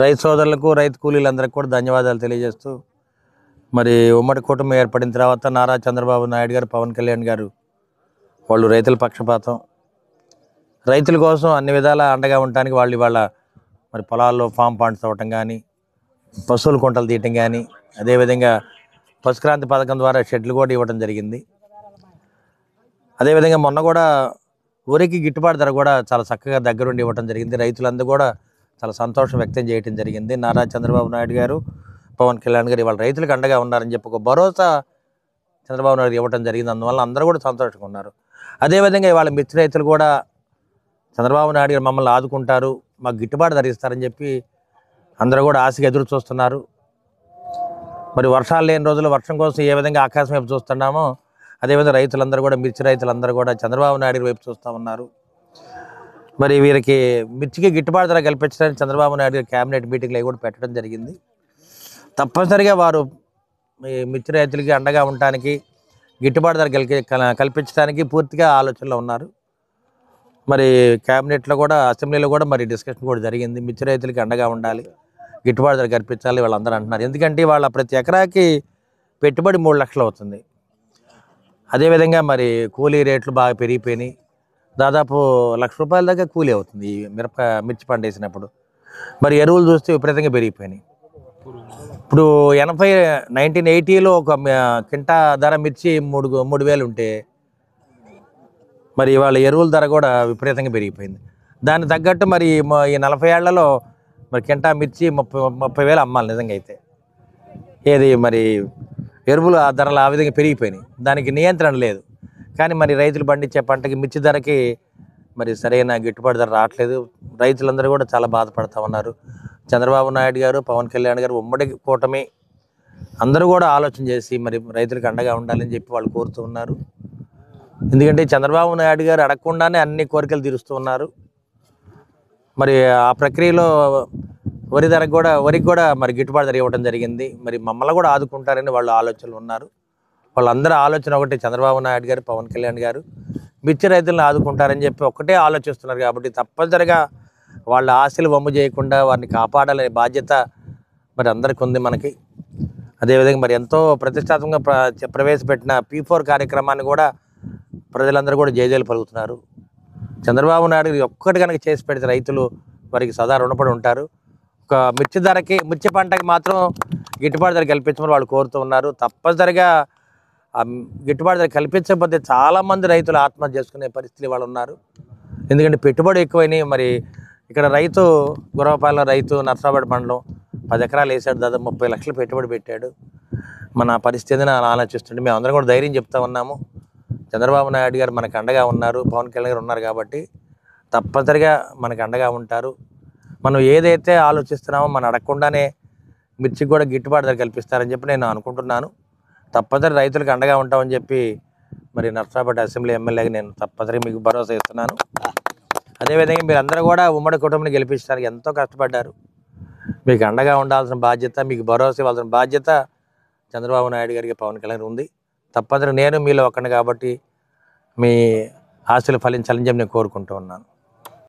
రైతు సోదరులకు, రైతు కూలీలందరికీ కూడా ధన్యవాదాలు తెలియజేస్తూ, మరి ఉమ్మడి కూటమి ఏర్పడిన తర్వాత నారా చంద్రబాబు నాయుడు గారు, పవన్ కళ్యాణ్ గారు వాళ్ళు రైతుల పక్షపాతం, రైతుల కోసం అన్ని విధాల అండగా ఉండటానికి వాళ్ళు ఇవాళ మరి పొలాల్లో ఫామ్ పాండ్స్ అవ్వటం కానీ, పశువుల కుంటలు తీయటం కానీ, అదేవిధంగా పశుక్రాంతి పథకం ద్వారా షెడ్లు కూడా ఇవ్వడం జరిగింది. అదేవిధంగా మొన్న కూడా వరికి గిట్టుబాటు ధర కూడా చాలా చక్కగా దగ్గరుండి ఇవ్వడం జరిగింది. రైతులందరూ కూడా చాలా సంతోషం వ్యక్తం చేయడం జరిగింది. నారా చంద్రబాబు నాయుడు గారు, పవన్ కళ్యాణ్ గారు ఇవాళ రైతులకు అండగా ఉన్నారని చెప్పి ఒక భరోసా చంద్రబాబు నాయుడు ఇవ్వడం జరిగింది. అందువల్ల అందరూ కూడా సంతోషంగా ఉన్నారు. అదేవిధంగా ఇవాళ మిర్చి రైతులు కూడా చంద్రబాబు నాయుడు గారు మమ్మల్ని ఆదుకుంటారు, మాకు గిట్టుబాటు ధర ఇస్తారని చెప్పి అందరూ కూడా ఆశగా ఎదురు చూస్తున్నారు. మరి వర్షాలు లేని రోజుల్లో వర్షం కోసం ఏ విధంగా ఆకాశం వైపు చూస్తున్నామో అదేవిధంగా రైతులందరూ కూడా, మిర్చి రైతులందరూ కూడా చంద్రబాబు నాయుడు వైపు చూస్తూ ఉన్నారు. మరి వీరికి మిర్చికి గిట్టుబాటు ధర కల్పించడానికి చంద్రబాబు నాయుడు గారు క్యాబినెట్ మీటింగ్లు కూడా పెట్టడం జరిగింది. తప్పనిసరిగా వారు మిర్చి రైతులకి అండగా ఉండటానికి, గిట్టుబాటు ధర కల్పించడానికి పూర్తిగా ఆలోచనలో ఉన్నారు. మరి క్యాబినెట్లో కూడా, అసెంబ్లీలో కూడా మరి డిస్కషన్ కూడా జరిగింది. మిర్చి రైతులకి అండగా ఉండాలి, గిట్టుబాటు ధర కల్పించాలి వాళ్ళందరూ అంటున్నారు. ఎందుకంటే వాళ్ళ ప్రతి ఎకరాకి పెట్టుబడి 3 లక్షలు అవుతుంది. అదేవిధంగా మరి కూలీ రేట్లు బాగా పెరిగిపోయినాయి. దాదాపు ₹1,00,000 దాకా కూలీ అవుతుంది ఈ మిర్చి పంట వేసినప్పుడు. మరి ఎరువులు చూస్తే విపరీతంగా పెరిగిపోయినాయి. ఇప్పుడు 1980లో ఒక కింటా ధర మిర్చి 3,000 ఉంటే మరి ఇవాళ ఎరువుల ధర కూడా విపరీతంగా పెరిగిపోయింది. దానికి తగ్గట్టు మరి ఈ 40 ఏళ్లలో మరి కింటా మిర్చి 30,000 అమ్మాలి నిజంగా అయితే. ఏది మరి ఎరువులు ఆ ధరలు ఆ విధంగా పెరిగిపోయినాయి. దానికి నియంత్రణ లేదు. కానీ మరి రైతులు పండించే పంటకి మిర్చి ధరకి మరి సరైన గిట్టుబాటు ధర రావట్లేదు. రైతులందరూ కూడా చాలా బాధపడుతూ ఉన్నారు. చంద్రబాబు నాయుడు గారు, పవన్ కళ్యాణ్ గారు ఉమ్మడి కూటమి అందరూ కూడా ఆలోచన చేసి మరి రైతులకు అండగా ఉండాలని చెప్పి వాళ్ళు కోరుతూ ఉన్నారు. ఎందుకంటే చంద్రబాబు నాయుడు గారు అడగకుండానే అన్ని కోరికలు తీరుస్తూ ఉన్నారు. మరి ఆ ప్రక్రియలో వరికి కూడా మరి గిట్టుబాటు ధర ఇవ్వడం జరిగింది. మరి మమ్మల్ని కూడా ఆదుకుంటారని వాళ్ళు ఆలోచనలు ఉన్నారు. వాళ్ళందరూ ఆలోచన ఒకటి, చంద్రబాబు నాయుడు గారు, పవన్ కళ్యాణ్ గారు మిర్చి రైతులను ఆదుకుంటారని చెప్పి ఒక్కటే ఆలోచిస్తున్నారు. కాబట్టి తప్పనిసరిగా వాళ్ళ ఆశలు వమ్ము చేయకుండా వారిని కాపాడాలనే బాధ్యత మరి అందరికీ ఉంది మనకి. అదేవిధంగా మరి ఎంతో ప్రతిష్టాత్మకంగా ప్రవేశపెట్టిన P4 కార్యక్రమాన్ని కూడా ప్రజలందరూ కూడా జయజయలు పలుకుతున్నారు. చంద్రబాబు నాయుడు గారు ఒక్కటి కనుక చేసి పెడితే రైతులు వారికి సదా రుణపడి ఉంటారు. ఒక మిర్చి పంటకి మాత్రం గిట్టుబాటు ధర కల్పించమని వాళ్ళు కోరుతూ ఉన్నారు. తప్పనిసరిగా ఆ గిట్టుబాటు ధర కల్పించకపోతే చాలామంది రైతులు ఆత్మహత్య చేసుకునే పరిస్థితులు వాళ్ళు ఉన్నారు. ఎందుకంటే పెట్టుబడి ఎక్కువైనాయి. మరి ఇక్కడ గురవపాలెం రైతు నర్సాపేట మండలం 10 ఎకరాలు వేసాడు, దాదాపు 30 లక్షలు పెట్టుబడి పెట్టాడు. మన పరిస్థితిని ఆలోచిస్తుంటే మేము అందరం కూడా ధైర్యం చెప్తా ఉన్నాము. చంద్రబాబు నాయుడు గారు మనకు అండగా ఉన్నారు, పవన్ కళ్యాణ్ గారు ఉన్నారు కాబట్టి తప్పనిసరిగా మనకు అండగా ఉంటారు. మనం ఏదైతే ఆలోచిస్తున్నామో మనం అడగకుండానే మిర్చికి కూడా గిట్టుబాటు ధర కల్పిస్తారని చెప్పి నేను అనుకుంటున్నాను. తప్పనిసరి రైతులకు అండగా ఉంటామని చెప్పి మరి నర్సాపేట అసెంబ్లీ ఎమ్మెల్యేగా నేను తప్పనిసరిగా మీకు భరోసా ఇస్తున్నాను. అదేవిధంగా మీరు అందరూ కూడా ఉమ్మడి కుటుంబాన్ని గెలిపించడానికి ఎంతో కష్టపడ్డారు. మీకు అండగా ఉండాల్సిన బాధ్యత, మీకు భరోసా ఇవ్వాల్సిన బాధ్యత చంద్రబాబు నాయుడు గారికి, పవన్ కళ్యాణ్ ఉంది. తప్పనిసరిగా నేను మీలో ఒక్కడిని కాబట్టి మీ ఆశలు ఫలించాలని చెప్పి నేను కోరుకుంటూ ఉన్నాను.